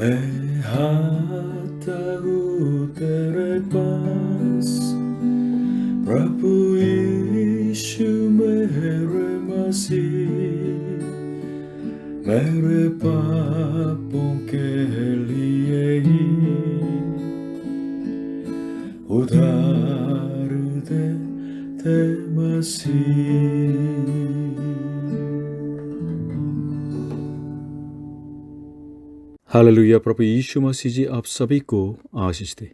मैं आता हूँ तेरे पास, प्रभु यीशु मेरे मसीह, मेरे पापों के लिए ही उधार दे मसीह। हालेलुया। प्रभु यीशु मसीह जी आप सभी को आशीष दे।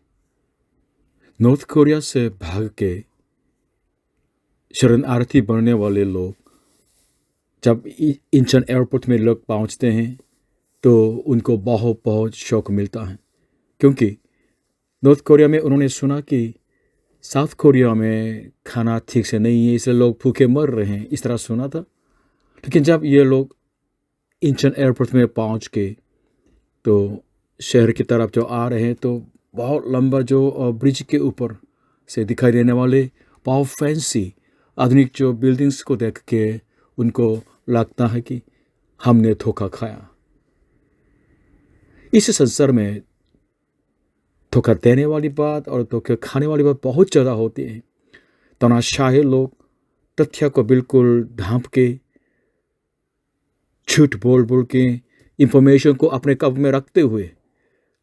नॉर्थ कोरिया से भाग के शरणार्थी बनने वाले लोग जब इंचन एयरपोर्ट में लोग पहुंचते हैं तो उनको बहुत बहुत शौक मिलता है, क्योंकि नॉर्थ कोरिया में उन्होंने सुना कि साउथ कोरिया में खाना ठीक से नहीं है, इसलिए लोग भूखे मर रहे हैं, इस तरह सुना था। लेकिन जब ये लोग इंचन एयरपोर्ट में पहुंच के तो शहर की तरफ जो आ रहे हैं तो बहुत लंबा जो ब्रिज के ऊपर से दिखाई देने वाले बहुत फैंसी आधुनिक जो बिल्डिंग्स को देख के उनको लगता है कि हमने धोखा खाया। इस संसार में धोखा देने वाली बात और धोखा खाने वाली बात बहुत ज़्यादा होती है। तनाशाही लोग तथ्य को बिल्कुल ढांप के, झूठ बोल बोल के, इंफॉर्मेशन को अपने कब्जे में रखते हुए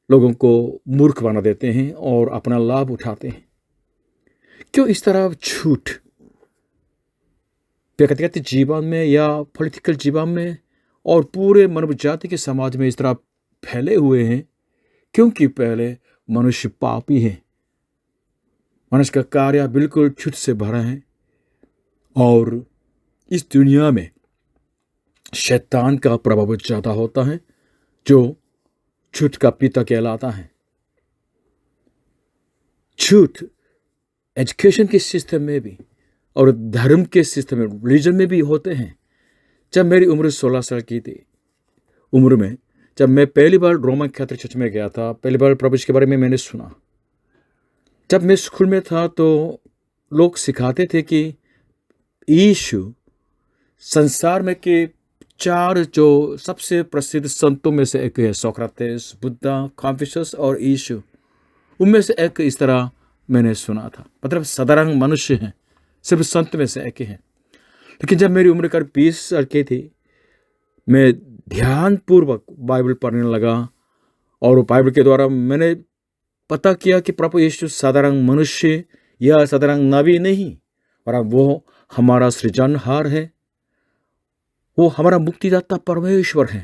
लोगों को मूर्ख बना देते हैं और अपना लाभ उठाते हैं। क्यों इस तरह झूठ व्यक्तिगत जीवन में या पॉलिटिकल जीवन में और पूरे मानव जाति के समाज में इस तरह फैले हुए हैं? क्योंकि पहले मनुष्य पापी है, मनुष्य का कार्य बिल्कुल झूठ से भरा है और इस दुनिया में शैतान का प्रभाव ज़्यादा होता है जो झूठ का पिता कहलाता है। झूठ एजुकेशन के सिस्टम में भी और धर्म के सिस्टम में, रिलीजन में भी होते हैं। जब मेरी उम्र 16 साल की थी उम्र में, जब मैं पहली बार रोमन कैथोलिक चर्च में गया था, पहली बार प्रभु के बारे में मैंने सुना। जब मैं स्कूल में था तो लोग सिखाते थे कि यीशु संसार में के 4 जो सबसे प्रसिद्ध संतों में से एक है, सोक्रेटिस, बुद्धा, कन्फ्यूशियस और यीशु। उनमें से एक इस तरह मैंने सुना था, मतलब साधारण मनुष्य हैं, सिर्फ संत में से एक हैं। लेकिन जब मेरी उम्र करीब 20 साल की थी, मैं ध्यानपूर्वक बाइबल पढ़ने लगा और बाइबल के द्वारा मैंने पता किया कि प्रभु यीशु साधारण मनुष्य या साधारण नबी नहीं, और वो हमारा सृजनहार है, वो हमारा मुक्तिदाता परमेश्वर है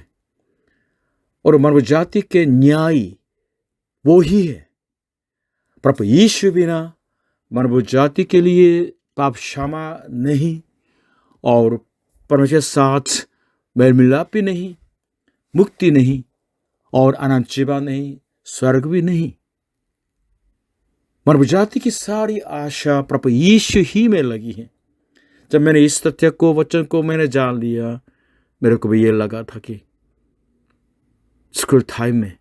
और मानव जाति के न्यायी वो ही है। प्रभु यीशु बिना मानव जाति के लिए पाप क्षमा नहीं और परमेश्वर साथ मेल मिलाप भी नहीं, मुक्ति नहीं और अनंत जीवन नहीं, स्वर्ग भी नहीं। मानव जाति की सारी आशा प्रभु यीशु ही में लगी है। जब मैंने इस तथ्य को, वचन को मैंने जान लिया, मेरे को भी ये लगा था कि स्कूल टाइम में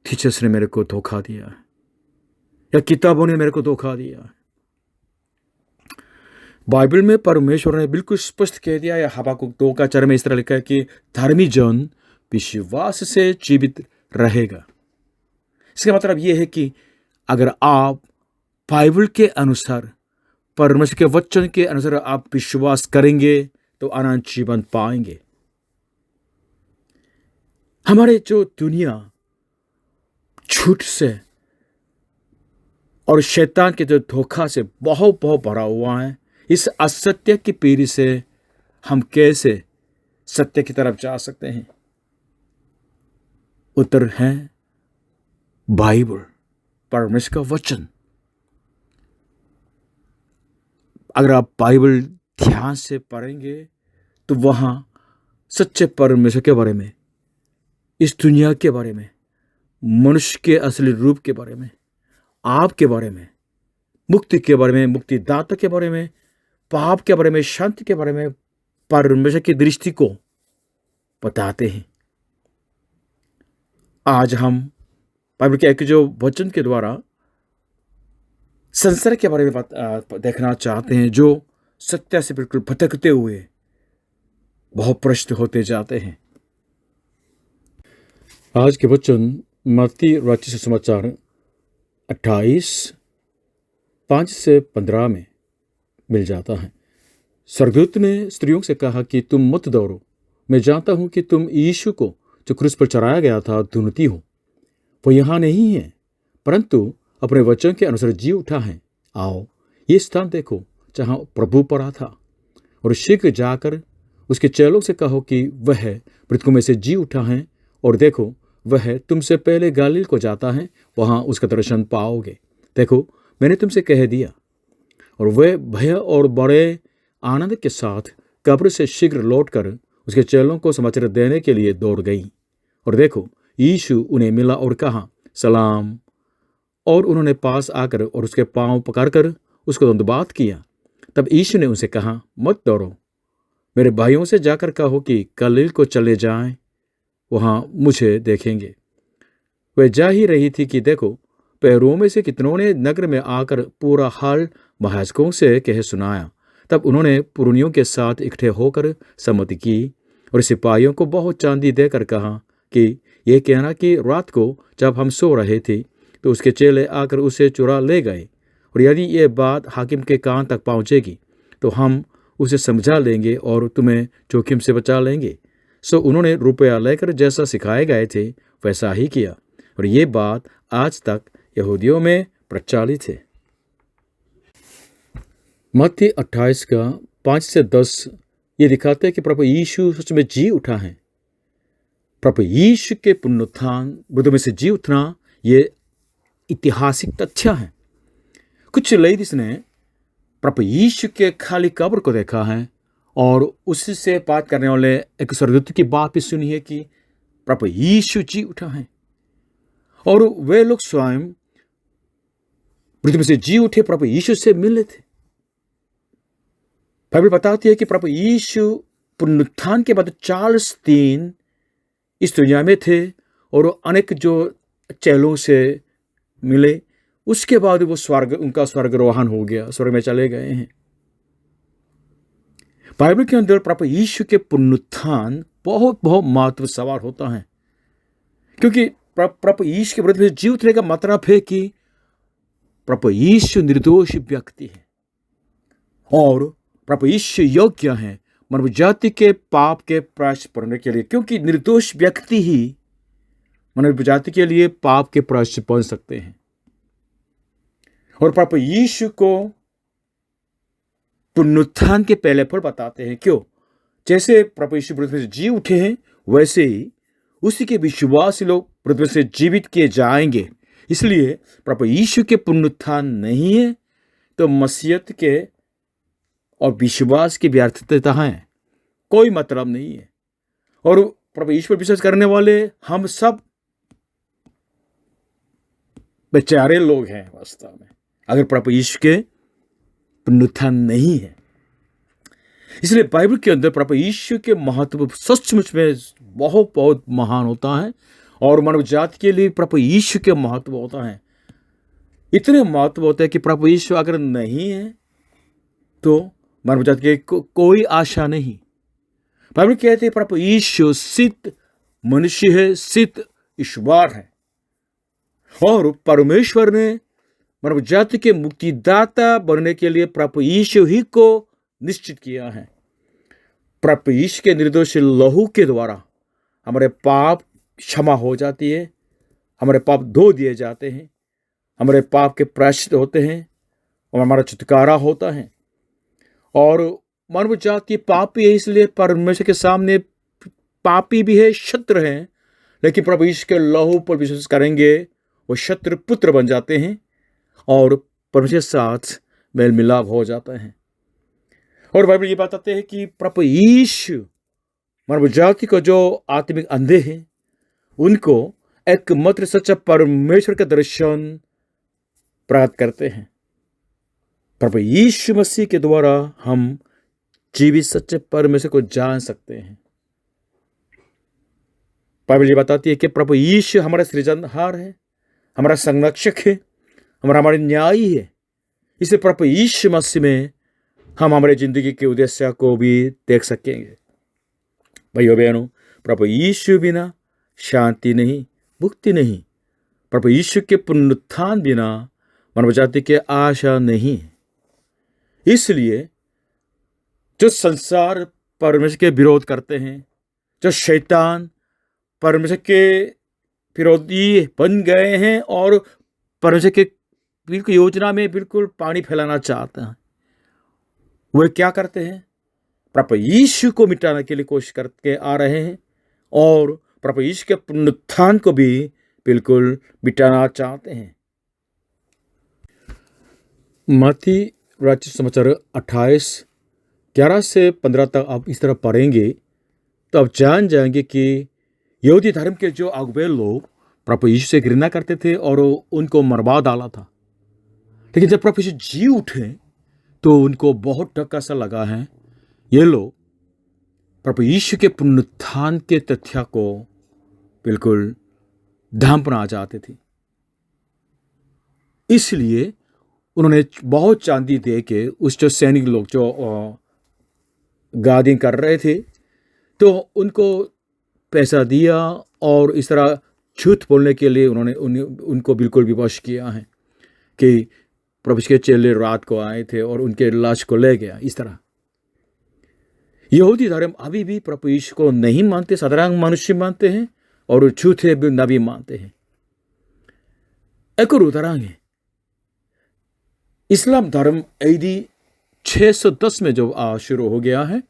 टीचर्स ने मेरे को धोखा दिया है या किताबों ने मेरे को धोखा दिया है। बाइबल में परमेश्वर ने बिल्कुल स्पष्ट कह दिया है, हबक्कुक 2:4 में इस तरह लिखा है कि धर्मी जन विश्वास से जीवित रहेगा। इसका मतलब यह है कि अगर आप बाइबल के अनुसार, परमेश्वर के वचन के अनुसार आप विश्वास करेंगे तो अनंत जीवन पाएंगे। हमारे जो दुनिया झूठ से और शैतान के जो धोखा से बहुत बहुत भरा हुआ है, इस असत्य की पीढ़ी से हम कैसे सत्य की तरफ जा सकते हैं? उत्तर है बाइबल, परमेश्वर का वचन। अगर आप बाइबल ध्यान से पढ़ेंगे तो वहां सच्चे परमेश्वर के बारे में, इस दुनिया के बारे में, मनुष्य के असली रूप के बारे में, आपके बारे में, मुक्ति के बारे में, मुक्तिदाता के बारे में, पाप के बारे में, शांति के बारे में परमेश्वर की दृष्टि को बताते हैं। आज हम बाइबल के एक जो वचन के द्वारा संसार के बारे में देखना चाहते हैं, जो सत्य से बिल्कुल भटकते हुए बहुत भ्रष्ट होते जाते हैं। आज के वचन मत्ती रचित सुसमाचार 28:5-15 में मिल जाता है। स्वर्गदूत ने स्त्रियों से कहा कि तुम मत दौड़ो, मैं जानता हूं कि तुम यीशु को जो क्रूस पर चढ़ाया गया था ढूंढती हो। वो यहाँ नहीं है, परंतु अपने वचन के अनुसार जी उठा है। आओ, ये स्थान देखो जहाँ प्रभु पड़ा था, और शीघ्र जाकर उसके चेलों से कहो कि वह मृतकों में से जी उठा है, और देखो वह तुमसे पहले गलील को जाता है, वहां उसका दर्शन पाओगे। देखो, मैंने तुमसे कह दिया। और वह भय और बड़े आनंद के साथ कब्र से शीघ्र लौटकर उसके चेलों को समाचार देने के लिए दौड़ गई। और देखो, यीशु उन्हें मिला और कहा, सलाम। और उन्होंने पास आकर और उसके पांव पकड़कर उसको दंडवत किया। तब यीशु ने उनसे कहा, मत डरो, मेरे भाइयों से जाकर कहो कि गलील को चले जाएं, वहां मुझे देखेंगे। वह जा ही रही थी कि देखो, पैरों में से कितनों ने नगर में आकर पूरा हाल महायाजकों से कह सुनाया। तब उन्होंने पुरनियों के साथ इकट्ठे होकर सम्मति की और सिपाहियों को बहुत चांदी देकर कहा कि यह कहना कि रात को जब हम सो रहे थे तो उसके चेले आकर उसे चुरा ले गए, और यदि यह बात हाकिम के कान तक पहुंचेगी तो हम उसे समझा लेंगे और तुम्हें जोखिम से बचा लेंगे। सो उन्होंने रुपया लेकर जैसा सिखाए गए थे वैसा ही किया, और ये बात आज तक यहूदियों में प्रचलित है। मत्ती 28:5-10 ये दिखाते हैं कि प्रभु यीशु सच में जी उठा है। प्रभु यीशु के पुनरुत्थान, मृतों में से जी उठना, ये ऐतिहासिक तथ्य है। कुछ लेडीज ने प्रभु यीशु के खाली कब्र को देखा है और उससे बात करने वाले एक स्वर्गदूत की बात भी सुनी है कि प्रभु यीशु जी उठा है, और वे लोग स्वयं मृत्यु में से जी उठे प्रभु यीशु से मिले थे। बाइबल बताती है कि प्रभु यीशु पुनरुत्थान के बाद 40 दिन इस दुनिया में थे और अनेक जो चेलों से मिले। उसके बाद वो उनका स्वर्गारोहण हो गया, स्वर्ग में चले गए हैं। बाइबल के अंदर प्रभु यीशु के पुनरुत्थान बहुत बहुत महत्व सवाल होता है, क्योंकि प्रभु यीशु के विरुद्ध जी उठने का मतलब है कि प्रभु यीशु निर्दोष व्यक्ति है और प्रभु यीशु योग्य है मानव जाति के पाप के प्रायश्चित करने के लिए, क्योंकि निर्दोष व्यक्ति ही मानव जाति के लिए पाप के प्रायश्चित बन सकते हैं। और प्रभु यीशु को पुनरुत्थान के पहले फल बताते हैं। क्यों? जैसे प्रभु यीशु मृत्यु से जी उठे हैं, वैसे ही उसी के विश्वासी लोग मृत्यु से जीवित किए जाएंगे। इसलिए प्रभु यीशु के पुनरुत्थान नहीं है तो मसीहत के और विश्वास की व्यर्थता है, कोई मतलब नहीं है। और प्रभु यीशु पर विश्वास करने वाले हम सब बेचारे लोग हैं वास्तव में, अगर प्रभु यीशु के पुनरुत्थान नहीं है। इसलिए बाइबल के अंदर प्रभु यीशु के महत्व सचमुच में बहुत बहुत महान होता है, और मानव जाति के लिए प्रभु यीशु के महत्व होता है। इतने महत्व होते हैं कि प्रभु यीशु अगर नहीं है तो मानव जाति के कोई आशा नहीं। बाइबल कहते हैं प्रभु यीशु सिद्ध मनुष्य है, सिद्ध ईश्वर है, और परमेश्वर ने मानव जाति के मुक्तिदाता बनने के लिए प्रभु यीशु ही को निश्चित किया है। प्रभु यीशु के निर्दोष लहू के द्वारा हमारे पाप क्षमा हो जाती है, हमारे पाप धो दिए जाते हैं, हमारे पाप के प्रायश्चित होते हैं और हमारा छुटकारा होता है। और मानव जाति पापी है, इसलिए परमेश्वर के सामने पापी भी है, शत्रु है, लेकिन प्रभु यीशु के लहू पर विश्वास करेंगे वो शत्रु पुत्र बन जाते हैं और परमेश्वर के साथ मेल मिलाप हो जाता है। और बाइबल ये बताते हैं कि प्रभु यीशु मानव जाति को जो आत्मिक अंधे हैं उनको एकमात्र सच्चा परमेश्वर का दर्शन प्राप्त करते हैं। प्रभु यीशु मसीह के द्वारा हम जीवित सच्चे परमेश्वर को जान सकते हैं। बाइबल ये बताती है कि प्रभु यीशु हमारा सृजनहार है, हमारा संरक्षक है, हमारे न्यायी है। इसे प्रभु यीशु मसीह में हम हमारे जिंदगी के उद्देश्य को भी देख सकेंगे। भाइयों बहनों, प्रभु यीशु बिना शांति नहीं, मुक्ति नहीं। प्रभु यीशु के पुनरुत्थान बिना मानव जाति की आशा नहीं है। इसलिए जो संसार परमेश्वर के विरोध करते हैं, जो शैतान परमेश्वर के विरोधी बन गए हैं और परमेश्वर के बिल्कुल योजना में बिल्कुल पानी फैलाना चाहते हैं, वे क्या करते हैं? प्रभु यीशु को मिटाने के लिए कोशिश करके आ रहे हैं और प्रभु यीशु के पुनरुत्थान को भी बिल्कुल मिटाना चाहते हैं। मत्ती राज्य समाचार 28:11 से 15 तक आप इस तरह पढ़ेंगे तो आप जान जाएंगे कि यहूदी धर्म के जो अगुवे लोग प्रभु यीशु से घृणा करते थे और उनको मरवा डाला था। लेकिन जब प्रभु यीशु जी उठे तो उनको बहुत धक्का सा लगा है। ये लोग प्रभु यीशु के पुनरुत्थान के तथ्य को बिल्कुल ढांपना चाहते थे। इसलिए उन्होंने बहुत चांदी दे के उस जो सैनिक लोग जो गार्डिंग कर रहे थे तो उनको पैसा दिया और इस तरह झूठ बोलने के लिए उन्होंने उनको बिल्कुल विवश किया है कि प्रभु के चेले रात को आए थे और उनके लाश को ले गया। इस तरह यहूदी धर्म अभी भी प्रभु यीशु को नहीं मानते, साधारण मनुष्य मानते हैं और झूठे नबी मानते हैं। एक और उदाहरण है, इस्लाम धर्म AD 610 में जो शुरू हो गया है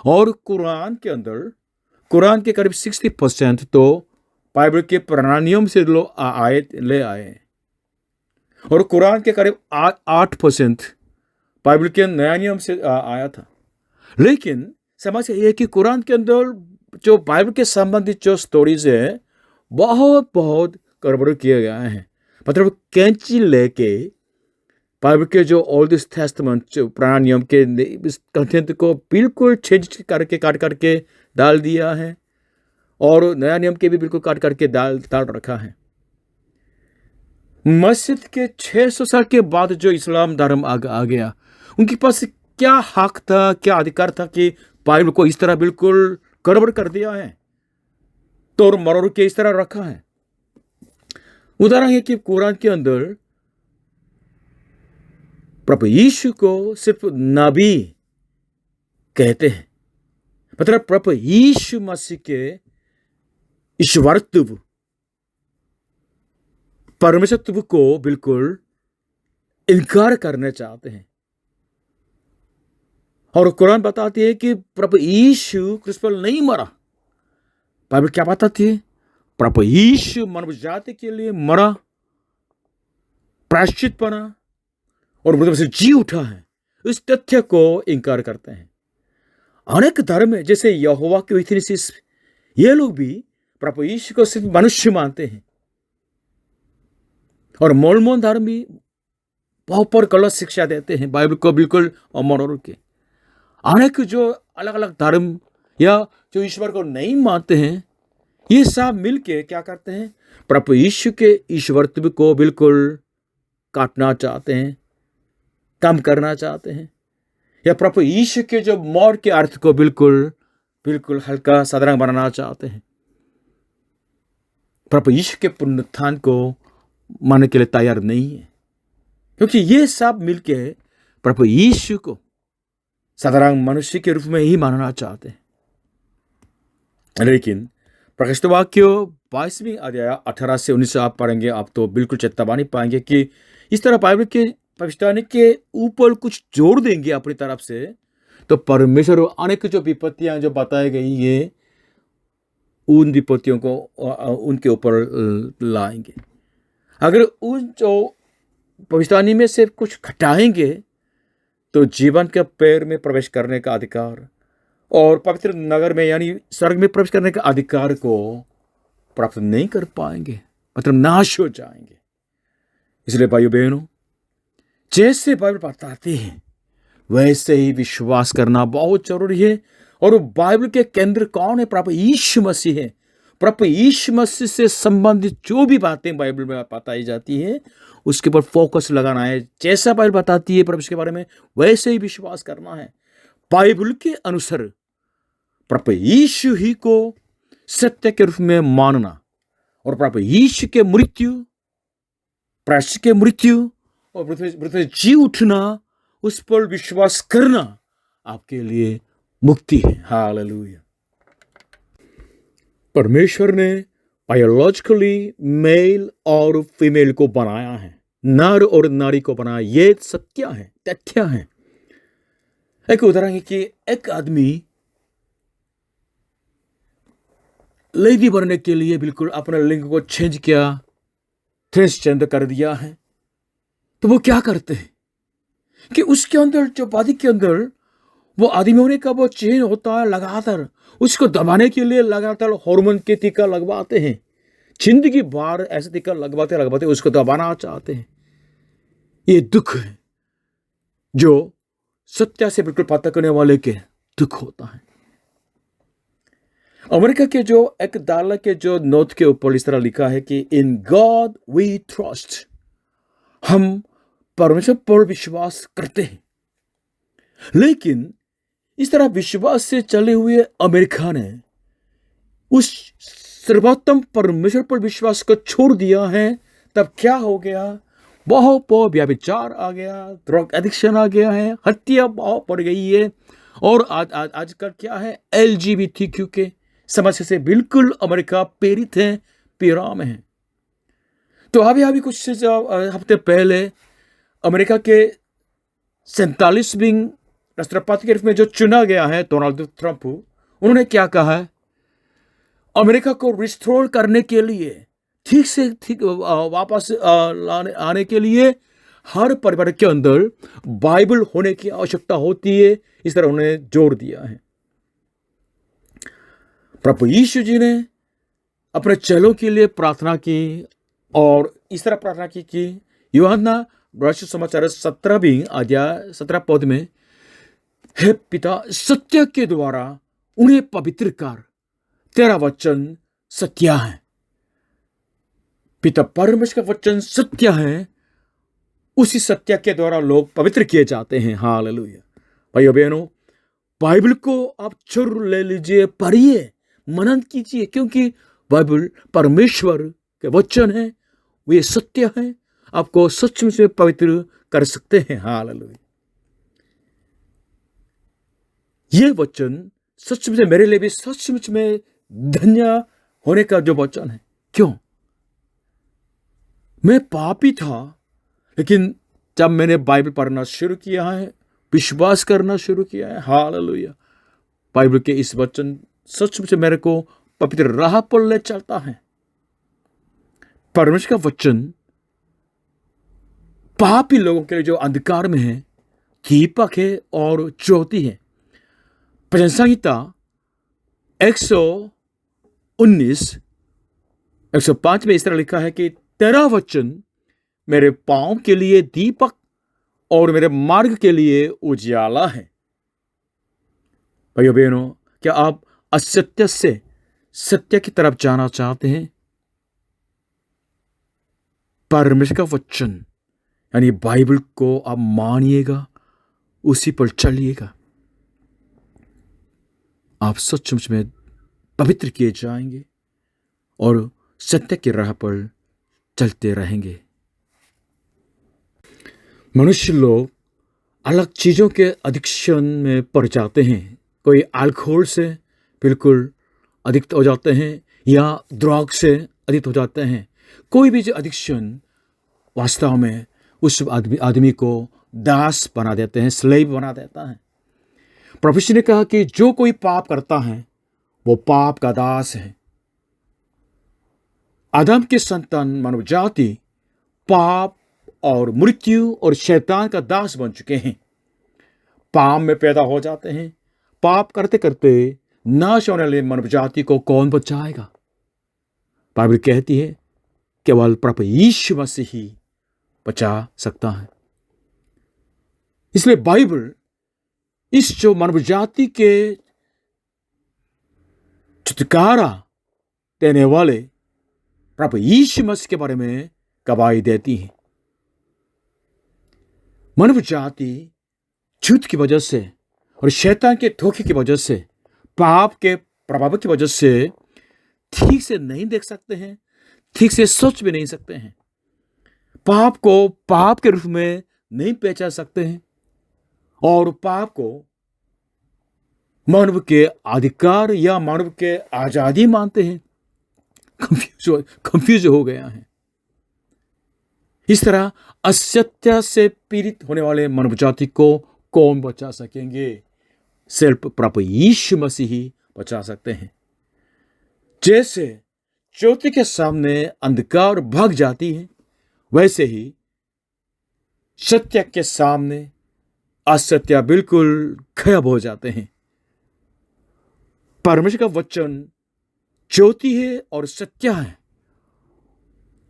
और कुरान के अंदर कुरान के करीब 60% तो बाइबल के पुरानियों से लोग ले आए और कुरान के करीब 8% बाइबल के नया नियम से आया था। लेकिन समस्या यह है कि कुरान के अंदर जो बाइबल के संबंधित जो स्टोरीज है बहुत गड़बड़ किए गए हैं। मतलब कैंची लेके बाइबल के जो ओल्ड टेस्टामेंट जो पुराना नियम के कंटेंट को बिल्कुल चेंज करके काट करके डाल दिया है और नया नियम के भी बिल्कुल काट करके डाल रखा है। मस्जिद के 600 साल के बाद जो इस्लाम धर्म आ गया, उनके पास क्या हक था, क्या अधिकार था कि बाइबल को इस तरह बिल्कुल गड़बड़ कर दिया है, तोड़ मरोड़ के इस तरह रखा है। उदाहरण है कि कुरान के अंदर प्रभु यीशु को सिर्फ नबी कहते हैं। मतलब प्रभु यीशु मसीह के ईश्वरत्व, परमेश्वरत्व को बिल्कुल इनकार करना चाहते हैं। और कुरान बताती है कि प्रभु यीशु क्रूस पर नहीं मरा। बाइबल क्या बताती है? प्रभु यीशु मानव जाति के लिए मरा, प्रायश्चित बना और मृत्यु से जी उठा है। इस तथ्य को इनकार करते हैं। अनेक धर्म है जैसे यहोवा के विटनेसेस, ये लोग भी प्रभु यीशु को सिर्फ मनुष्य मानते हैं। और मोर्मन धर्म भी बहुत पर गलत शिक्षा देते हैं, बाइबल को बिल्कुल अमर के। अनेक जो अलग अलग धर्म या जो ईश्वर को नहीं मानते हैं, ये सब मिलके क्या करते हैं? प्रभु यीशु के ईश्वरत्व को बिल्कुल काटना चाहते हैं, कम करना चाहते हैं, या प्रभु यीशु के जो मौत के अर्थ को बिल्कुल हल्का साधारण बनाना चाहते हैं। प्रभु यीशु के पुनरुत्थान को मानने के लिए तैयार नहीं है, क्योंकि ये सब मिलके प्रभु यीशु को साधारण मनुष्य के रूप में ही मानना चाहते हैं। लेकिन प्रकाशित वाक्य 22वीं अध्याय 18 से 19 आप पढ़ेंगे, आप तो बिल्कुल चेतावनी पाएंगे कि इस तरह बाइबल के भविष्यवाणी के ऊपर कुछ जोड़ देंगे अपनी तरफ से, तो परमेश्वर अनेक जो विपत्तियां जो बताई गई है उन विपत्तियों को उनके ऊपर लाएंगे। अगर उन जो भविष्यवाणी में से कुछ घटाएंगे तो जीवन के पैर में प्रवेश करने का अधिकार और पवित्र नगर में यानी स्वर्ग में प्रवेश करने का अधिकार को प्राप्त नहीं कर पाएंगे, मतलब नाश हो जाएंगे। इसलिए भाइयों बहनों, जैसे बाइबल बताते हैं वैसे ही विश्वास करना बहुत जरूरी है। और बाइबल के केंद्र कौन है? प्रभु यीशु मसीह है। प्रभु यीशु मसीह से संबंधित जो भी बातें बाइबल में बताई जाती है उसके ऊपर फोकस लगाना है। जैसा बाइबल बताती है प्रभु के बारे में वैसे ही विश्वास करना है। बाइबल के अनुसार प्रभु यीशु ही को सत्य के रूप में मानना और प्रभु यीशु के मृत्यु, प्रायश्चित के मृत्यु और मृत्यु जी उठना, उस पर विश्वास करना आपके लिए मुक्ति है। हालेलुया। परमेश्वर ने बायोलॉजिकली मेल और फीमेल को बनाया है, नर और नारी को बनाया, ये सत्य है, तथ्य है। एक उदाहरण है कि एक आदमी लेडी बनने के लिए बिल्कुल अपने लिंग को चेंज किया, ट्रांसजेंडर कर दिया है, तो वो क्या करते हैं कि उसके अंदर, जो बॉडी के अंदर वो आदमी होने का वो चेंज होता है, लगातार उसको दबाने के लिए लगातार हार्मोन के टीका लगवाते हैं। जिंदगी भर ऐसे टीका लगवाते लगवाते उसको दबाना चाहते हैं। ये दुख है जो सत्य से बिल्कुल पता करने वाले के दुख होता है। अमेरिका के जो एक दाला के जो नोट के ऊपर इस तरह लिखा है कि इन गॉड वी ट्रस्ट, हम परमेश्वर पर विश्वास करते हैं। लेकिन इस तरह विश्वास से चले हुए अमेरिका ने उस सर्वोत्तम परमेश्वर पर विश्वास को छोड़ दिया है। तब क्या हो गया? बहुत व्यभिचार आ गया, ड्रग एडिक्शन आ गया है, हत्या बहुत बढ़ गई है। और आजकल क्या है, LGBTQ के समस्या से बिल्कुल अमेरिका पीड़ित है, पीड़ा में है। तो अभी कुछ हफ्ते पहले अमेरिका के 47वें राष्ट्रपति के रूप में जो चुना गया है डोनाल्ड ट्रंप, उन्होंने क्या कहा है? अमेरिका को रिस्टोर करने के लिए, ठीक वापस आने के लिए हर परिवार के अंदर बाइबल होने की आवश्यकता होती है। इस तरह उन्होंने जोर दिया है। प्रभु यीशु जी ने अपने चेलों के लिए प्रार्थना की और इस तरह प्रार्थना की कि यूहन्ना समाचार 17वीं अध्याय 17 पद में, हे पिता, सत्य के द्वारा उन्हें पवित्र कर, तेरा वचन सत्य है। पिता परमेश्वर का वचन सत्य है, उसी सत्य के द्वारा लोग पवित्र किए जाते हैं। हालेलुया। भाइयों बहनों, बाइबल को आप जरूर ले लीजिए, पढ़िए, मनन कीजिए, क्योंकि बाइबल परमेश्वर के वचन है, वे सत्य है, आपको सचमुच में पवित्र कर सकते हैं। हालेलुया। ये वचन सचमुच में मेरे लिए भी सचमुच में धन्य होने का जो वचन है। क्यों? मैं पापी था, लेकिन जब मैंने बाइबल पढ़ना शुरू किया है, विश्वास करना शुरू किया है, हालेलुया, बाइबल के इस वचन सचमुच मेरे को पवित्र राह पर ले चलता है। परमेश्वर का वचन पापी लोगों के लिए जो अंधकार में है, दीपक है और ज्योति है। भजन संहिता 119 105 में इस तरह लिखा है कि तेरा वचन मेरे पांव के लिए दीपक और मेरे मार्ग के लिए उजियाला है। भाइयों बहनों, क्या आप असत्य से सत्य की तरफ जाना चाहते हैं? परमेश्वर का वचन यानी बाइबल को आप मानिएगा, उसी पर चलिएगा, आप सचमुच में पवित्र किए जाएंगे और सत्य की राह पर चलते रहेंगे। मनुष्य लोग अलग चीज़ों के एडिक्शन में पड़ जाते हैं। कोई अल्कोहल से बिल्कुल एडिक्ट हो जाते हैं या ड्रग से एडिक्ट हो जाते हैं। कोई भी जो एडिक्शन वास्तव में उस आदमी को दास बना देते हैं, स्लेव बना देता है। प्रभु यीशु ने कहा कि जो कोई पाप करता है वो पाप का दास है। आदम के संतान मानव जाति पाप और मृत्यु और शैतान का दास बन चुके हैं। पाप में पैदा हो जाते हैं। पाप करते करते नाश होने वाले मानव जाति को कौन बचाएगा? बाइबल कहती है केवल प्रभु यीशु मसीह ही बचा सकता है। इसलिए बाइबल इस जो मानव जाति के छुटकारा देने वाले प्रभु यीशु मसीह के बारे में गवाही देती है। मानव जाति झूठ की वजह से और शैतान के धोखे की वजह से, पाप के प्रभाव की वजह से ठीक से नहीं देख सकते हैं, ठीक से सोच भी नहीं सकते हैं, पाप को पाप के रूप में नहीं पहचान सकते हैं और पाप को मानव के अधिकार या मानव के आजादी मानते हैं। कंफ्यूज हो गया है। इस तरह असत्य से पीड़ित होने वाले मानव जाति को कौन बचा सकेंगे? सिर्फ प्रभु यीशु मसीह ही बचा सकते हैं। जैसे ज्योति के सामने अंधकार भाग जाती है, वैसे ही सत्य के सामने असत्य बिल्कुल गायब हो जाते हैं। परमेश्वर का वचन ज्योति है और सत्य है।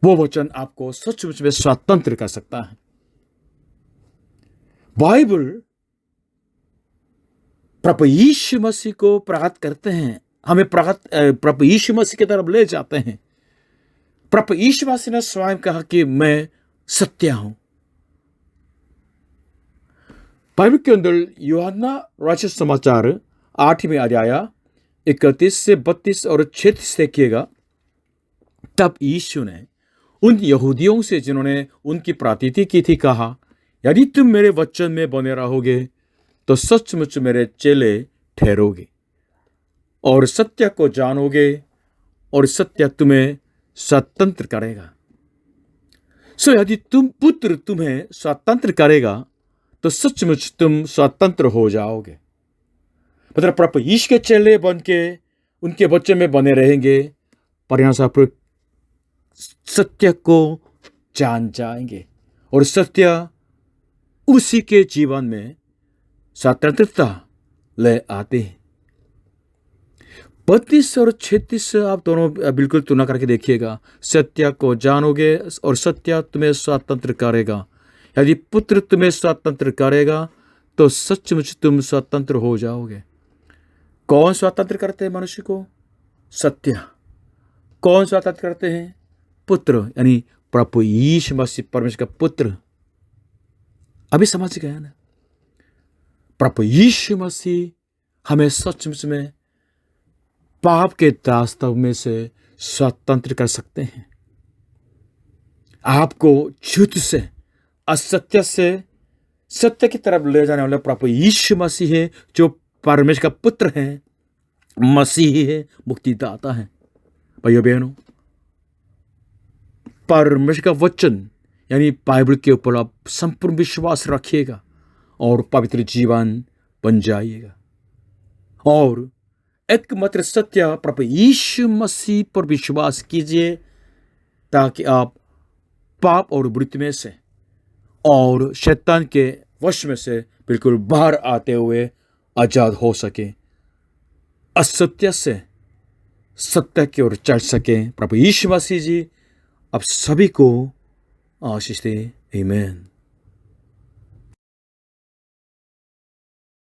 वो वचन आपको सचमुच में स्वतंत्र कर सकता है। बाइबल प्रभु यीशु मसीह को प्रकट करते हैं, हमें प्रभु यीशु मसीह की तरफ ले जाते हैं। प्रभु यीशु मसीह ने स्वयं कहा कि मैं सत्य हूं। बाइबल के अंदर यूहन्ना रचित समाचार 8वें अध्याय 31 से 32 और 36 देखिएगा। तब यीशु ने उन यहूदियों से जिन्होंने उनकी प्रार्थना की थी कहा, यदि तुम मेरे वचन में बने रहोगे तो सचमुच मेरे चेले ठहरोगे और सत्य को जानोगे और सत्य तुम्हें स्वतंत्र करेगा। यदि पुत्र तुम्हें स्वतंत्र करेगा तो सचमुच तुम स्वतंत्र हो जाओगे। मतलब प्रभु यीशु के चेले बन के उनके बच्चे में बने रहेंगे, परिणाम सत्य को जान जाएंगे और सत्य उसी के जीवन में स्वतंत्रता ले आते हैं। 32 और 36 आप दोनों बिल्कुल तुलना करके देखिएगा। सत्य को जानोगे और सत्य तुम्हें स्वतंत्र करेगा। यदि पुत्र तुम्हें स्वतंत्र करेगा तो सचमुच तुम स्वतंत्र हो जाओगे। कौन स्वतंत्र करते हैं मनुष्य को? सत्य। कौन स्वतंत्र करते हैं? पुत्र, यानी प्रभु यीशु मसीह परमेश्वर का पुत्र। अभी समझ गया ना? प्रभु यीशु मसीह हमें सचमुच में पाप के दास्तव में से स्वतंत्र कर सकते हैं। आपको झूठ से, असत्य से सत्य की तरफ ले जाने वाला प्रभु यीशु मसीह है, जो परमेश्वर का पुत्र है, मसीह है, मुक्तिदाता है। भाइयों बहनों, परमेश्वर का वचन यानी बाइबल के ऊपर आप संपूर्ण विश्वास रखिएगा और पवित्र जीवन बन जाइएगा। और एकमात्र सत्य प्रभु यीशु मसीह पर विश्वास कीजिए ताकि आप पाप और मृत्यु में से और शैतान के वश में से बिल्कुल बाहर आते हुए आजाद हो सके, असत्य से सत्य की ओर चल सके। प्रभु यीशु मसीह जी आप सभी को आशीष दे। आमीन।